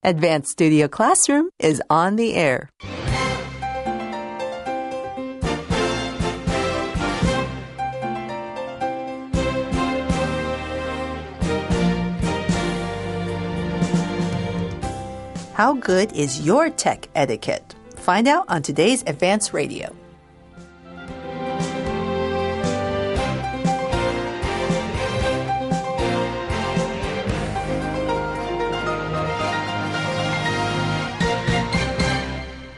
Advanced Studio Classroom is on the air. How good is your tech etiquette? Find out on today's Advanced Radio.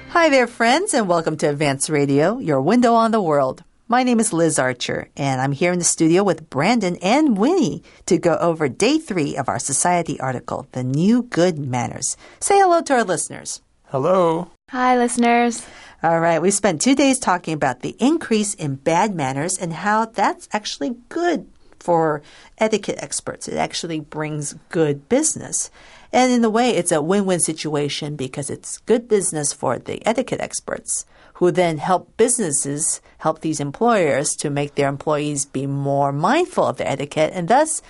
Hi there, friends, and welcome to Advanced Radio, your window on the world. My name is Liz Archer, and I'm here in the studio with Brandon and Winnie to go over day 3 of our society article, The New Good Manners. Say hello to our listeners. Hello. Hi, listeners. All right, we spent 2 days talking about the increase in bad manners and how that's actually good for etiquette experts. It actually brings good business. And in a way, it's a win-win situation because it's good business for the etiquette experts who then help businesses, help these employers to make their employees be more mindful of their etiquette. And thus,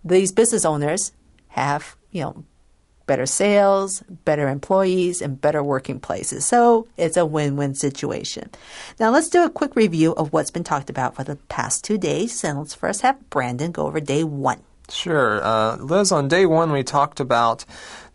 these business owners have, better sales, better employees, and better working places. So it's a win-win situation. Now, let's do a quick review of what's been talked about for the past 2 days. And let's first have Brandon go over day 1. Sure. Liz, on day 1, we talked about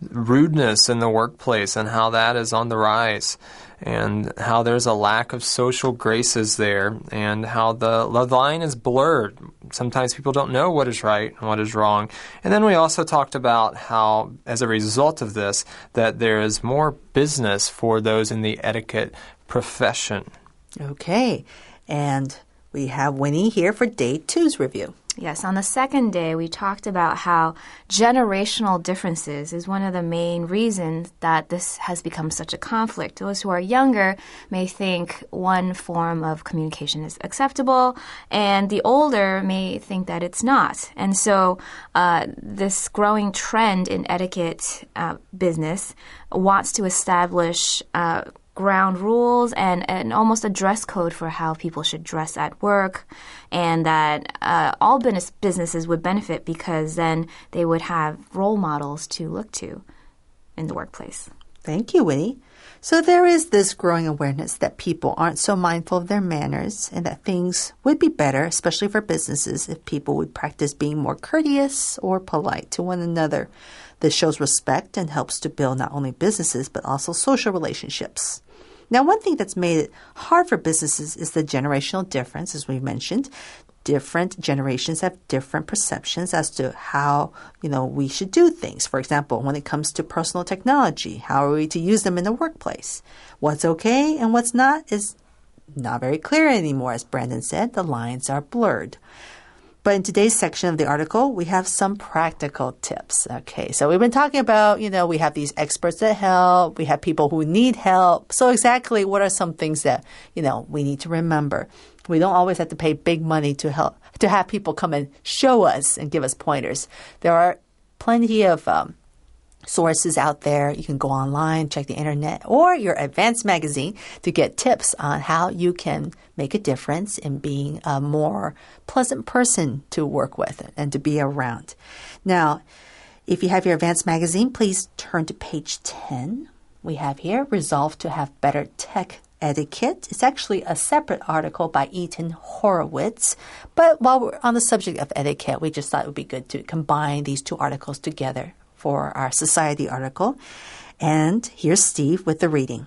rudeness in the workplace and how that is on the rise and how there's a lack of social graces there and how the line is blurred. Sometimes people don't know what is right and what is wrong. And then we also talked about how, as a result of this, that there is more business for those in the etiquette profession. Okay. And we have Winnie here for day 2's review. Yes, on the second day, we talked about how generational differences is one of the main reasons that this has become such a conflict. Those who are younger may think one form of communication is acceptable, and the older may think that it's not. And so this growing trend in etiquette business wants to establish ground rules and almost a dress code for how people should dress at work, and that all businesses would benefit because then they would have role models to look to in the workplace. Thank you, Winnie. So there is this growing awareness that people aren't so mindful of their manners and that things would be better, especially for businesses, if people would practice being more courteous or polite to one another. This shows respect and helps to build not only businesses but also social relationships. Now, one thing that's made it hard for businesses is the generational difference, as we mentioned. Different generations have different perceptions as to how, we should do things. For example, when it comes to personal technology, how are we to use them in the workplace? What's okay and what's not is not very clear anymore. As Brandon said, the lines are blurred. But in today's section of the article, we have some practical tips. Okay, so we've been talking about, we have these experts that help. We have people who need help. So exactly what are some things that, we need to remember? We don't always have to pay big money to have people come and show us and give us pointers. There are plenty of sources out there. You can go online, check the internet, or your Advanced magazine to get tips on how you can make a difference in being a more pleasant person to work with and to be around. Now, if you have your Advanced magazine, please turn to page 10. We have here, Resolve to Have Better Tech Etiquette. It's actually a separate article by Ethan Horowitz. But while we're on the subject of etiquette, we just thought it would be good to combine these 2 articles together for our society article. And here's Steve with the reading.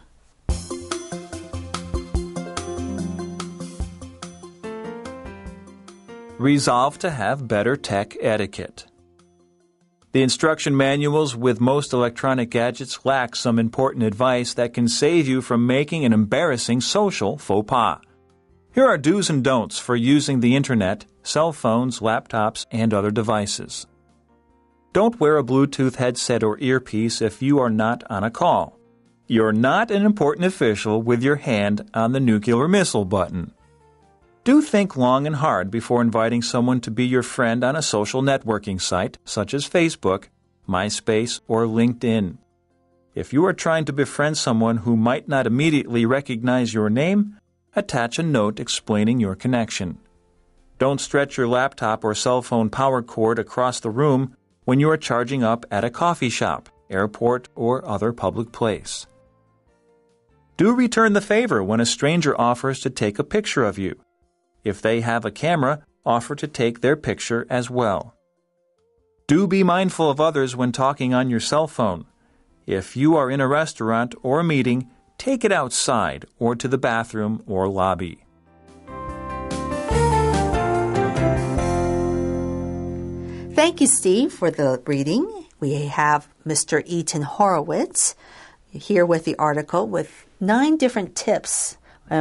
Resolve to have better tech etiquette. The instruction manuals with most electronic gadgets lack some important advice that can save you from making an embarrassing social faux pas. Here are do's and don'ts for using the internet, cell phones, laptops, and other devices. Don't wear a Bluetooth headset or earpiece if you are not on a call. You're not an important official with your hand on the nuclear missile button. Do think long and hard before inviting someone to be your friend on a social networking site such as Facebook, MySpace, or LinkedIn. If you are trying to befriend someone who might not immediately recognize your name, attach a note explaining your connection. Don't stretch your laptop or cell phone power cord across the room when you are charging up at a coffee shop. airport, or other public place. Do return the favor when a stranger offers to take a picture of you. If they have a camera, offer to take their picture as well. Do be mindful of others when talking on your cell phone. If you are in a restaurant or a meeting, take it outside or to the bathroom or lobby. Thank you, Steve, for the reading. We have Mr. Ethan Horowitz here with the article with 9 different tips.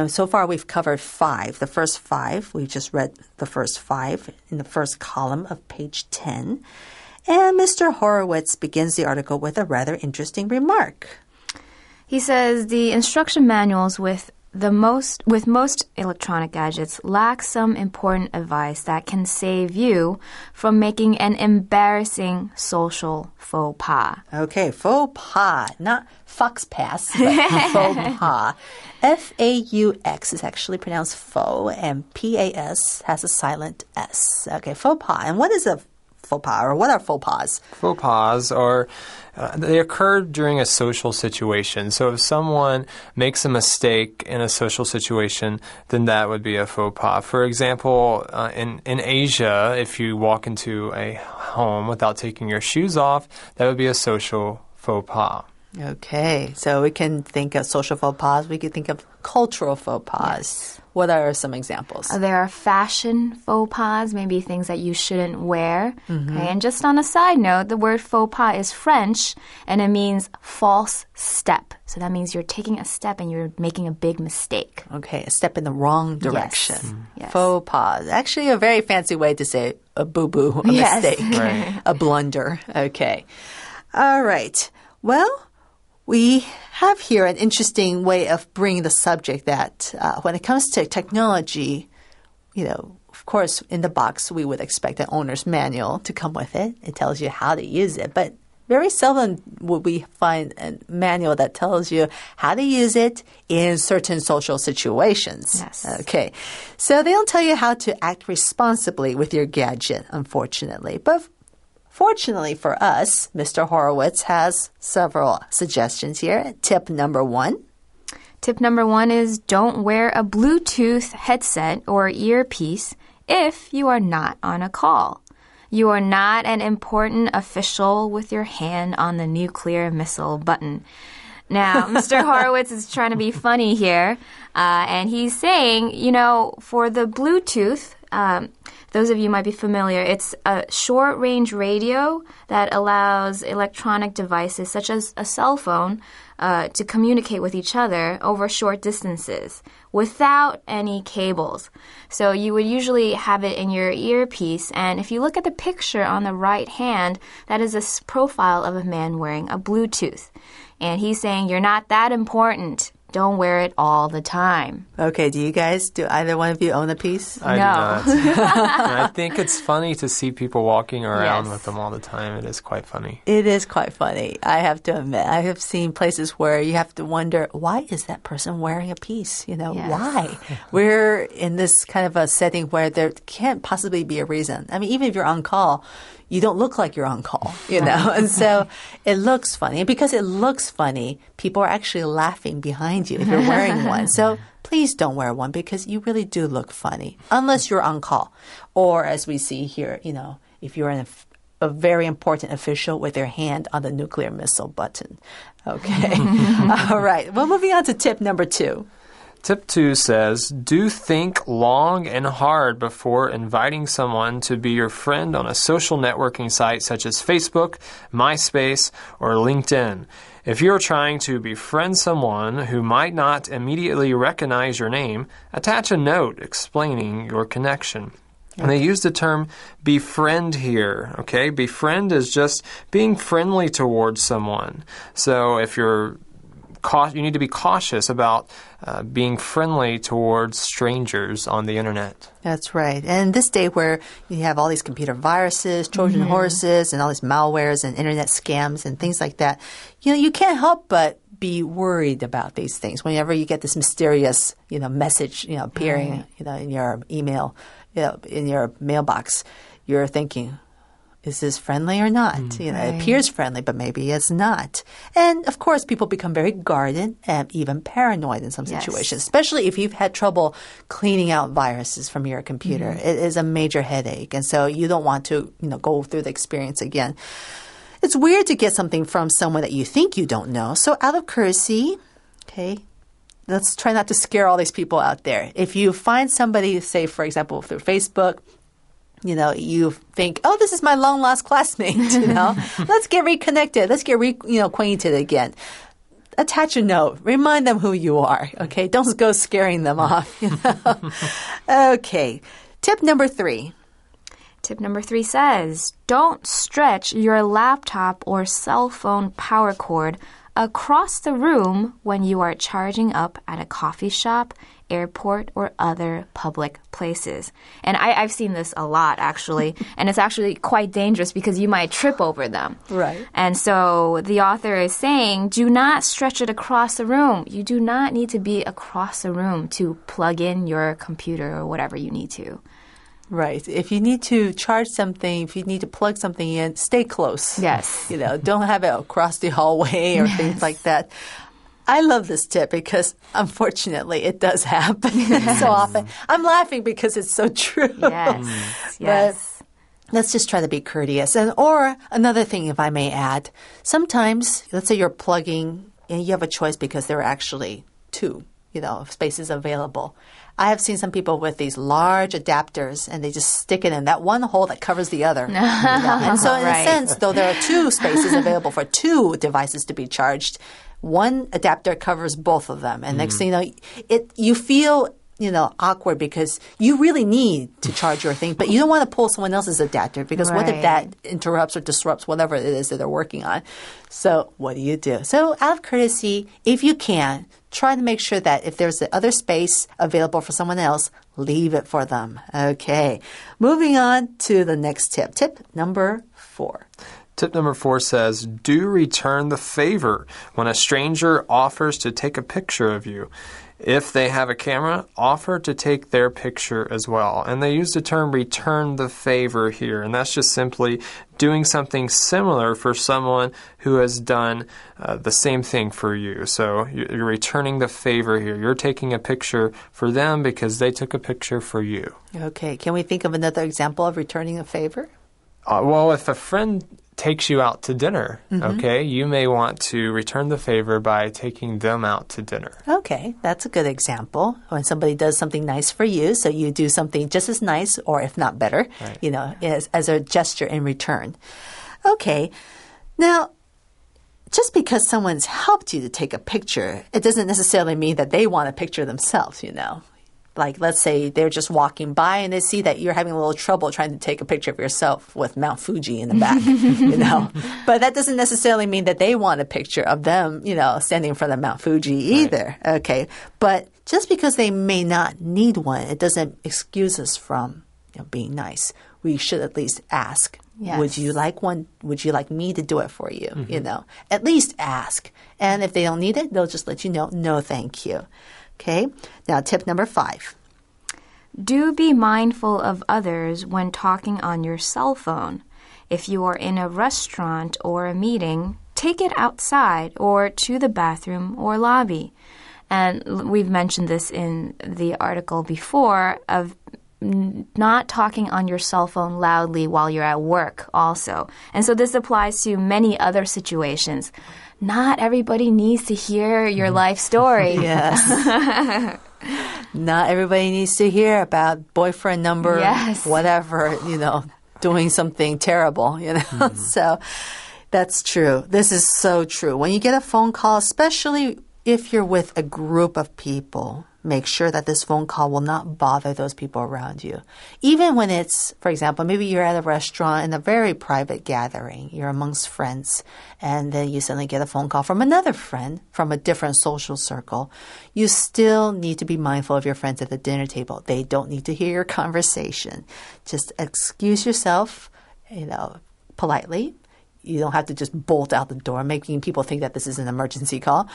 So far, we've covered 5. The first 5, we've just read the first 5 in the first column of page 10. And Mr. Horowitz begins the article with a rather interesting remark. He says the instruction manuals with most electronic gadgets lack some important advice that can save you from making an embarrassing social faux pas. Okay, faux pas, not fox pass, but faux pas. F-A-U-X is actually pronounced faux, and P-A-S has a silent S. Okay, faux pas. And what is a faux pas, or what are faux pas? Faux pas are they occur during a social situation. So if someone makes a mistake in a social situation, then that would be a faux pas. For example, in Asia, if you walk into a home without taking your shoes off, that would be a social faux pas. Okay, so we can think of social faux pas. We could think of cultural faux pas. Yes. What are some examples? There are fashion faux pas, maybe things that you shouldn't wear. Okay, and just on a side note, the word faux pas is French, and it means false step. So that means you're taking a step and you're making a big mistake. Okay, a step in the wrong direction. Yes. Yes. Faux pas. Actually, a very fancy way to say a boo-boo, a Yes. mistake, Right. a blunder. Okay. All right. Well, we have here an interesting way of bringing the subject that when it comes to technology, of course, in the box, we would expect an owner's manual to come with it. It tells you how to use it. But very seldom would we find a manual that tells you how to use it in certain social situations. Yes. Okay. So they don't tell you how to act responsibly with your gadget, unfortunately. But fortunately for us, Mr. Horowitz has several suggestions here. Tip number 1. Tip number 1 is don't wear a Bluetooth headset or earpiece if you are not on a call. You are not an important official with your hand on the nuclear missile button. Now, Mr. Horowitz is trying to be funny here, and he's saying, for the Bluetooth, those of you might be familiar, it's a short-range radio that allows electronic devices such as a cell phone to communicate with each other over short distances without any cables. So you would usually have it in your earpiece, and if you look at the picture on the right hand, that is a profile of a man wearing a Bluetooth. And he's saying, you're not that important. Don't wear it all the time. Okay, do either one of you own a piece? I No. do not. And I think it's funny to see people walking around Yes. with them all the time. It is quite funny. It is quite funny, I have to admit. I have seen places where you have to wonder, why is that person wearing a piece? Yes. Why? We're in this kind of a setting where there can't possibly be a reason. I mean, even if you're on call, you don't look like you're on call, And so it looks funny. And because it looks funny, people are actually laughing behind you if you're wearing one. So please don't wear one because you really do look funny, unless you're on call. Or as we see here, if you're a very important official with their hand on the nuclear missile button. Okay. All right. Well, moving on to tip number 2. Tip 2 says, do think long and hard before inviting someone to be your friend on a social networking site such as Facebook, MySpace, or LinkedIn. If you're trying to befriend someone who might not immediately recognize your name, attach a note explaining your connection. And they use the term befriend here, okay? Befriend is just being friendly towards someone. So if you need to be cautious about being friendly towards strangers on the internet. That's right. And this day where you have all these computer viruses, Trojan horses, and all these malwares and internet scams and things like that, you can't help but be worried about these things. Whenever you get this mysterious, message, appearing, in your email, in your mailbox, you're thinking, is this friendly or not? You know, it appears friendly, but maybe it's not. And of course, people become very guarded and even paranoid in some situations, especially if you've had trouble cleaning out viruses from your computer. It is a major headache. And so you don't want to, go through the experience again. It's weird to get something from someone that you think you don't know. So out of courtesy, okay, let's try not to scare all these people out there. If you find somebody, say, for example, through Facebook, you think, oh, this is my long-lost classmate, Let's get reconnected. Let's get acquainted again. Attach a note. Remind them who you are, okay? Don't go scaring them off, Okay. Tip number 3. Tip number 3 says, don't stretch your laptop or cell phone power cord across the room when you are charging up at a coffee shop, airport, or other public places. And I've seen this a lot, actually. And it's actually quite dangerous because you might trip over them. Right. And so the author is saying, do not stretch it across the room. You do not need to be across the room to plug in your computer or whatever you need to. Right. If you need to charge something, if you need to plug something in, stay close. Yes. Don't have it across the hallway or things like that. I love this tip because, unfortunately, it does happen so often. I'm laughing because it's so true. Yes. But let's just try to be courteous. Or another thing, if I may add, sometimes, let's say you're plugging and you have a choice because there are actually 2, spaces available. I have seen some people with these large adapters and they just stick it in that one hole that covers the other. And so in a sense, though there are 2 spaces available for 2 devices to be charged, one adapter covers both of them. And next thing you know, you feel awkward because you really need to charge your thing, but you don't want to pull someone else's adapter because what if that interrupts or disrupts whatever it is that they're working on? So what do you do? So out of courtesy, if you can, try to make sure that if there's other space available for someone else, leave it for them. Okay. Moving on to the next tip. Tip number 4. Tip number 4 says, do return the favor when a stranger offers to take a picture of you. If they have a camera, offer to take their picture as well. And they use the term return the favor here. And that's just simply doing something similar for someone who has done the same thing for you. So you're returning the favor here. You're taking a picture for them because they took a picture for you. Okay. Can we think of another example of returning a favor? Well, if a friend takes you out to dinner, okay, you may want to return the favor by taking them out to dinner. Okay, that's a good example. When somebody does something nice for you, so you do something just as nice or if not better, as a gesture in return. Okay, now, just because someone's helped you to take a picture, it doesn't necessarily mean that they want a picture themselves, Like, let's say they're just walking by and they see that you're having a little trouble trying to take a picture of yourself with Mount Fuji in the back, But that doesn't necessarily mean that they want a picture of them, standing in front of Mount Fuji either. Right. Okay. But just because they may not need one, it doesn't excuse us from being nice. We should at least ask. Yes. Would you like one? Would you like me to do it for you? At least ask. And if they don't need it, they'll just let you know, no, thank you. Okay, now tip number 5. Do be mindful of others when talking on your cell phone. If you are in a restaurant or a meeting, take it outside or to the bathroom or lobby. And we've mentioned this in the article before of not talking on your cell phone loudly while you're at work also. And so this applies to many other situations. Not everybody needs to hear your life story. Yes. Not everybody needs to hear about boyfriend number, whatever, doing something terrible, So that's true. This is so true. When you get a phone call, especially if you're with a group of people, make sure that this phone call will not bother those people around you. Even when it's, for example, maybe you're at a restaurant in a very private gathering, you're amongst friends, and then you suddenly get a phone call from another friend from a different social circle. You still need to be mindful of your friends at the dinner table. They don't need to hear your conversation. Just excuse yourself, politely. You don't have to just bolt out the door, making people think that this is an emergency call.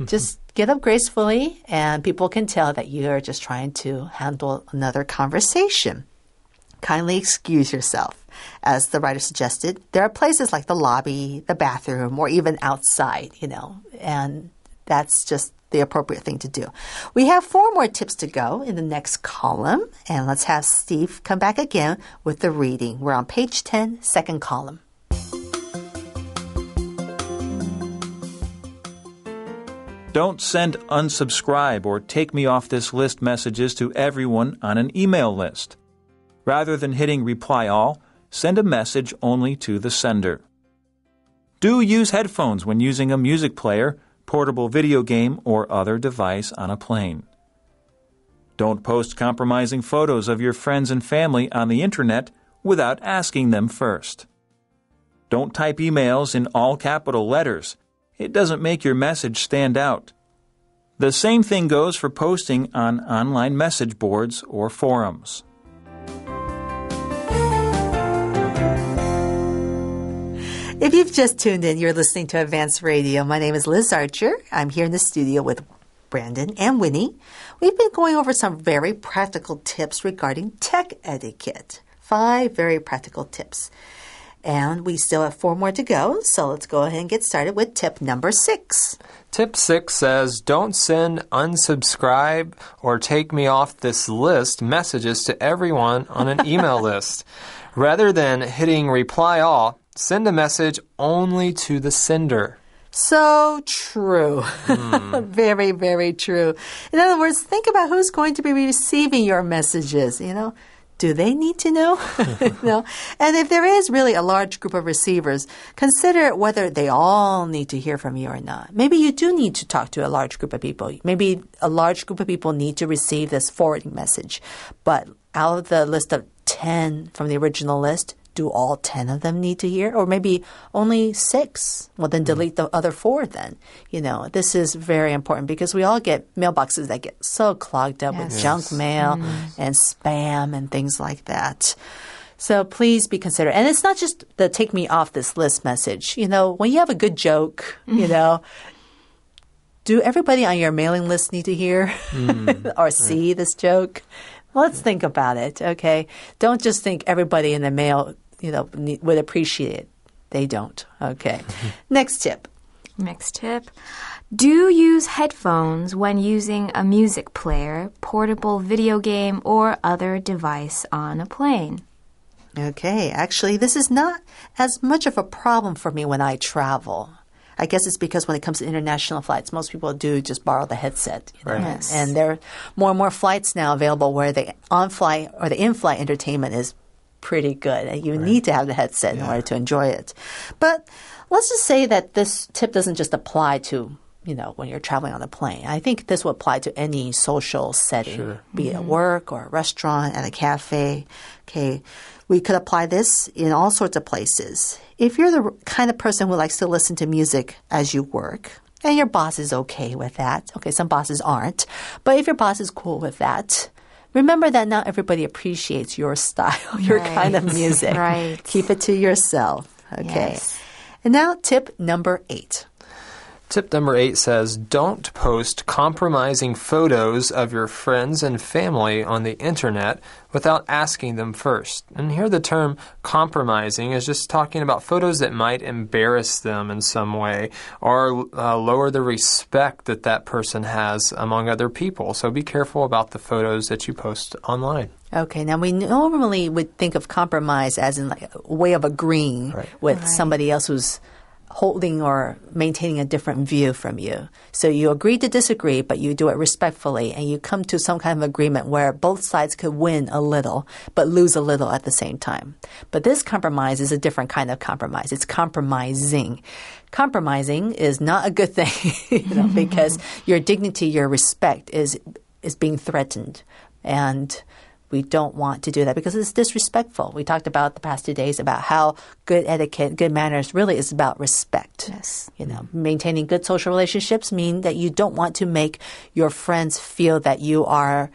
Just get up gracefully, and people can tell that you're just trying to handle another conversation. kindly excuse yourself. As the writer suggested, there are places like the lobby, the bathroom, or even outside, and that's just the appropriate thing to do. We have 4 more tips to go in the next column, and let's have Steve come back again with the reading. We're on page 10, second column. Don't send unsubscribe or take me off this list messages to everyone on an email list. Rather than hitting reply all, send a message only to the sender. Do use headphones when using a music player, portable video game, or other device on a plane. Don't post compromising photos of your friends and family on the internet without asking them first. Don't type emails in all capital letters. It doesn't make your message stand out. The same thing goes for posting on online message boards or forums. If you've just tuned in, you're listening to Advanced Radio. My name is Liz Archer. I'm here in the studio with Brandon and Winnie. We've been going over some very practical tips regarding tech etiquette. 5 very practical tips. And we still have 4 more to go, so let's go ahead and get started with tip number 6. Tip 6 says, don't send unsubscribe or take me off this list messages to everyone on an email list. Rather than hitting reply all, send a message only to the sender. So true. Very, very true. In other words, think about who's going to be receiving your messages, Do they need to know? No. And if there is really a large group of receivers, consider whether they all need to hear from you or not. Maybe you do need to talk to a large group of people. Maybe a large group of people need to receive this forwarding message. But out of the list of 10 from the original list, do all 10 of them need to hear? Or maybe only 6? Well, then delete the other 4 then. This is very important because we all get mailboxes that get so clogged up with junk mail and spam and things like that. So please be considerate. And it's not just the take me off this list message. When you have a good joke, do everybody on your mailing list need to hear or see this joke? Let's think about it, okay? Don't just think everybody in the mail would appreciate it. They don't. Okay. Next tip. Do use headphones when using a music player, portable video game, or other device on a plane. Okay. Actually, this is not as much of a problem for me when I travel. I guess it's because when it comes to international flights, most people do just borrow the headset. Right. Yes. And there are more and more flights now available where the on-flight or the in-flight entertainment is pretty good. And you need to have the headset in order to enjoy it. But let's just say that this tip doesn't just apply to, when you're traveling on a plane. I think this would apply to any social setting, be it at work or a restaurant, at a cafe. Okay. We could apply this in all sorts of places. If you're the kind of person who likes to listen to music as you work, and your boss is okay with that, okay, some bosses aren't, but if your boss is cool with that, remember that not everybody appreciates your style, your kind of music. Right. Keep it to yourself, okay? Yes. And now tip number 8. Tip number 8 says, don't post compromising photos of your friends and family on the internet without asking them first. And here the term compromising is just talking about photos that might embarrass them in some way or lower the respect that person has among other people. So be careful about the photos that you post online. Okay, now we normally would think of compromise as in like a way of agreeing with somebody else who's holding or maintaining a different view from you. So you agree to disagree, but you do it respectfully, and you come to some kind of agreement where both sides could win a little, but lose a little at the same time. But this compromise is a different kind of compromise. It's compromising. Compromising is not a good thing, because your dignity, your respect is being threatened. And we don't want to do that because it's disrespectful. We talked about the past 2 days about how good etiquette, good manners really is about respect. Yes. Maintaining good social relationships mean that you don't want to make your friends feel that you are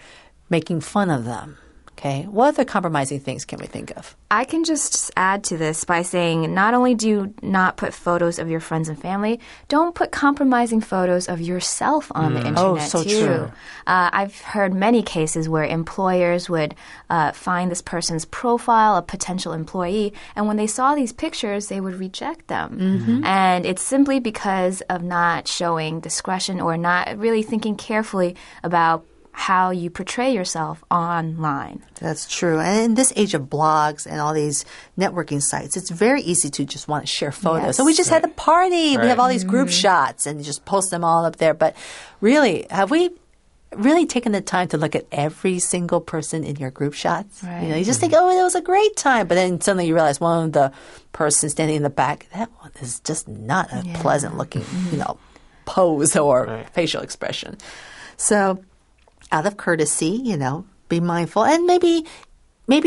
making fun of them. Okay, what other compromising things can we think of? I can just add to this by saying not only do you not put photos of your friends and family, don't put compromising photos of yourself on the internet, Oh, so too. true. I've heard many cases where employers would find this person's profile, a potential employee, and when they saw these pictures, they would reject them. And it's simply because of not showing discretion or not really thinking carefully about how you portray yourself online. That's true. And in this age of blogs and all these networking sites, it's very easy to just want to share photos. Yes. So we just had a party. Right. We have all these group shots and just post them all up there. But really, have we really taken the time to look at every single person in your group shots? Right. You just think, oh, it was a great time. But then suddenly you realize one of the persons standing in the back, that one is just not a pleasant looking, pose or facial expression. So out of courtesy, be mindful. And maybe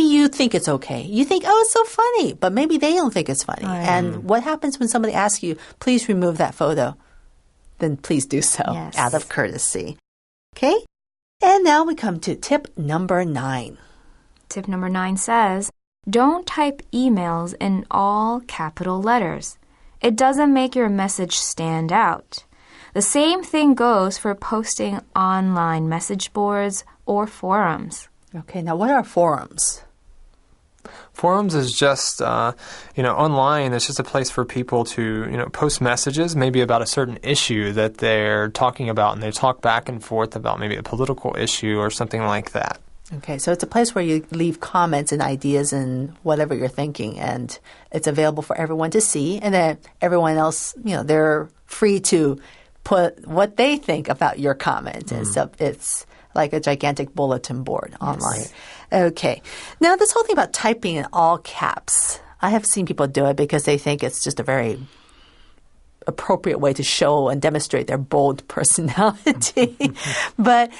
you think it's okay. You think, oh, it's so funny. But maybe they don't think it's funny. And what happens when somebody asks you, please remove that photo? Then please do so out of courtesy. Okay? And now we come to tip number 9. Tip number 9 says, don't type emails in all capital letters. It doesn't make your message stand out. The same thing goes for posting online message boards or forums. Okay, now what are forums? Forums is just, online. It's just a place for people to, post messages maybe about a certain issue that they're talking about, and they talk back and forth about maybe a political issue or something like that. Okay, so it's a place where you leave comments and ideas and whatever you're thinking, and it's available for everyone to see, and then everyone else, they're free to put what they think about your comment. And so it's like a gigantic bulletin board online. Okay. Now, this whole thing about typing in all caps, I have seen people do it because they think it's just a very appropriate way to show and demonstrate their bold personality. But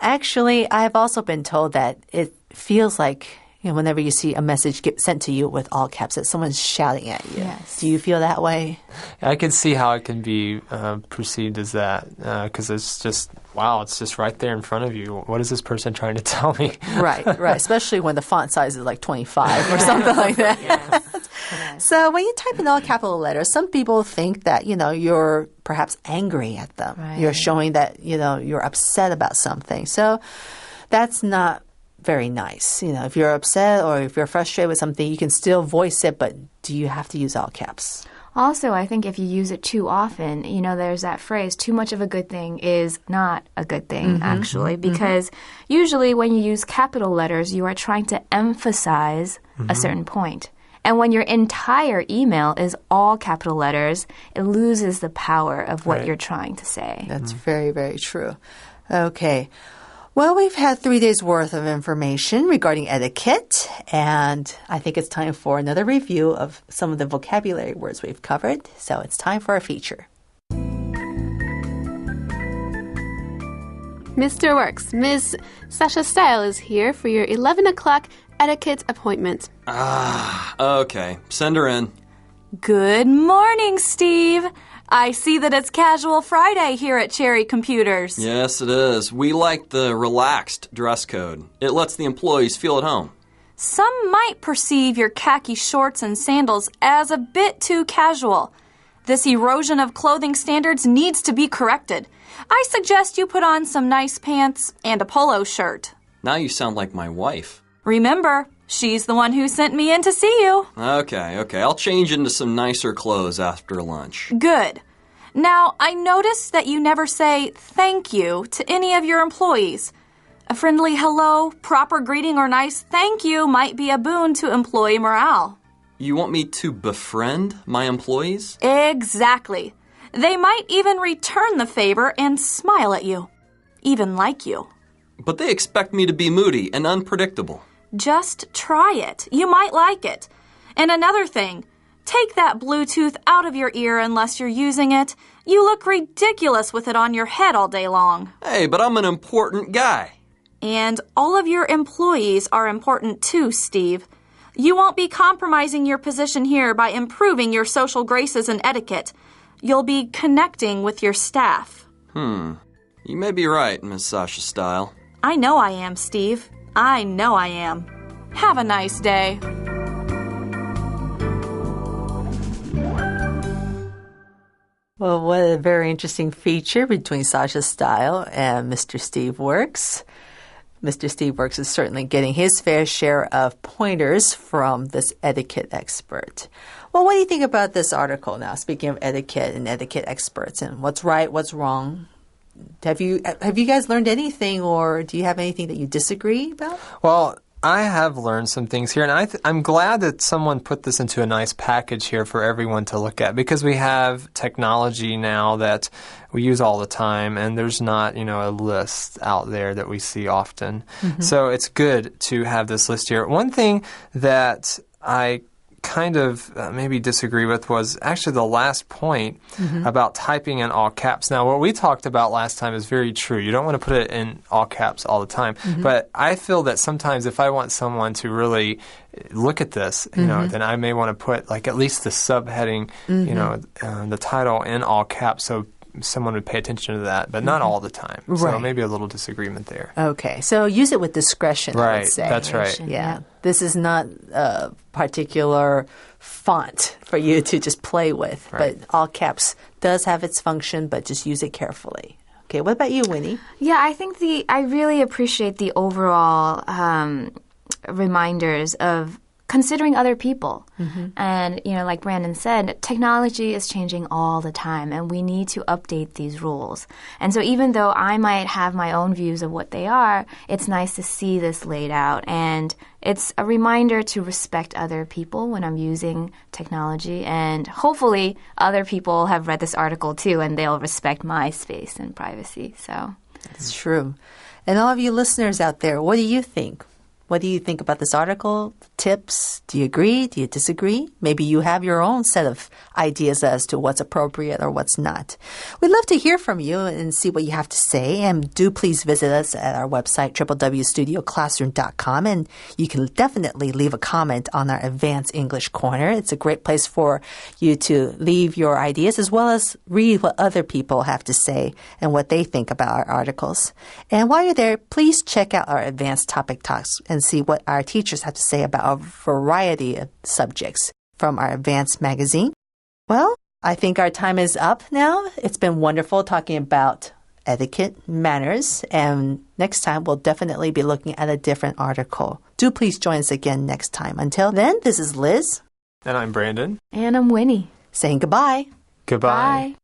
actually, I've also been told that it feels like whenever you see a message get sent to you with all caps, that someone's shouting at you. Yes. Do you feel that way? I can see how it can be perceived as that because it's just, wow, it's just right there in front of you. What is this person trying to tell me? Right. Especially when the font size is like 25 or something like that. So when you type in all capital letters, some people think that, you're perhaps angry at them. Right. You're showing that, you're upset about something. So that's not very nice. If you're upset or if you're frustrated with something, you can still voice it, but do you have to use all caps? Also, I think if you use it too often, there's that phrase, too much of a good thing is not a good thing, actually, because usually when you use capital letters, you are trying to emphasize a certain point. And when your entire email is all capital letters, it loses the power of what you're trying to say. That's very, very true. Okay. Well, we've had 3 days' worth of information regarding etiquette, and I think it's time for another review of some of the vocabulary words we've covered. So it's time for our feature. Mr. Works, Ms. Sasha Style is here for your 11 o'clock etiquette appointment. Okay. Send her in. Good morning, Steve. I see that it's Casual Friday here at Cherry Computers. Yes, it is. We like the relaxed dress code. It lets the employees feel at home. Some might perceive your khaki shorts and sandals as a bit too casual. This erosion of clothing standards needs to be corrected. I suggest you put on some nice pants and a polo shirt. Now you sound like my wife. Remember, she's the one who sent me in to see you. Okay. I'll change into some nicer clothes after lunch. Good. Now, I noticed that you never say thank you to any of your employees. A friendly hello, proper greeting, or nice thank you might be a boon to employee morale. You want me to befriend my employees? Exactly. They might even return the favor and smile at you. Even like you. But they expect me to be moody and unpredictable. Just try it. You might like it. And another thing, take that Bluetooth out of your ear unless you're using it. You look ridiculous with it on your head all day long. Hey, but I'm an important guy. And all of your employees are important too, Steve. You won't be compromising your position here by improving your social graces and etiquette. You'll be connecting with your staff. You may be right, Miss Sasha Style. I know I am, Steve. I know I am. Have a nice day. Well, what a very interesting feature between Sasha's style and Mr. Steve Works. Mr. Steve Works is certainly getting his fair share of pointers from this etiquette expert. Well, what do you think about this article now? Speaking of etiquette and etiquette experts and what's right, what's wrong. Have you guys learned anything, or do you have anything that you disagree about? Well, I have learned some things here, and I'm glad that someone put this into a nice package here for everyone to look at, because we have technology now that we use all the time, and there's not, a list out there that we see often. Mm-hmm. So it's good to have this list here. One thing that I kind of maybe disagree with was actually the last point about typing in all caps. Now, what we talked about last time is very true. You don't want to put it in all caps all the time. But I feel that sometimes if I want someone to really look at this, then I may want to put like at least the subheading, the title in all caps, so someone would pay attention to that, but not all the time. Right. So maybe a little disagreement there. Okay. So use it with discretion, I would say. That's right. Yeah. This is not a particular font for you to just play with, but all caps does have its function, but just use it carefully. Okay. What about you, Winnie? Yeah, I think I really appreciate the overall reminders of considering other people. And, like Brandon said, technology is changing all the time, and we need to update these rules. And so even though I might have my own views of what they are, it's nice to see this laid out. And it's a reminder to respect other people when I'm using technology. And hopefully other people have read this article too, and they'll respect my space and privacy. So It's true. And all of you listeners out there, what do you think? What do you think about this article? Tips? Do you agree? Do you disagree? Maybe you have your own set of ideas as to what's appropriate or what's not. We'd love to hear from you and see what you have to say. And do please visit us at our website, www.studioclassroom.com. And you can definitely leave a comment on our Advanced English Corner. It's a great place for you to leave your ideas as well as read what other people have to say and what they think about our articles. And while you're there, please check out our Advanced Topic Talks and see what our teachers have to say about a variety of subjects from our Advanced magazine. Well, I think our time is up now. It's been wonderful talking about etiquette, manners, and next time we'll definitely be looking at a different article. Do please join us again next time. Until then, this is Liz. And I'm Brandon. And I'm Winnie. Saying goodbye. Goodbye. Bye.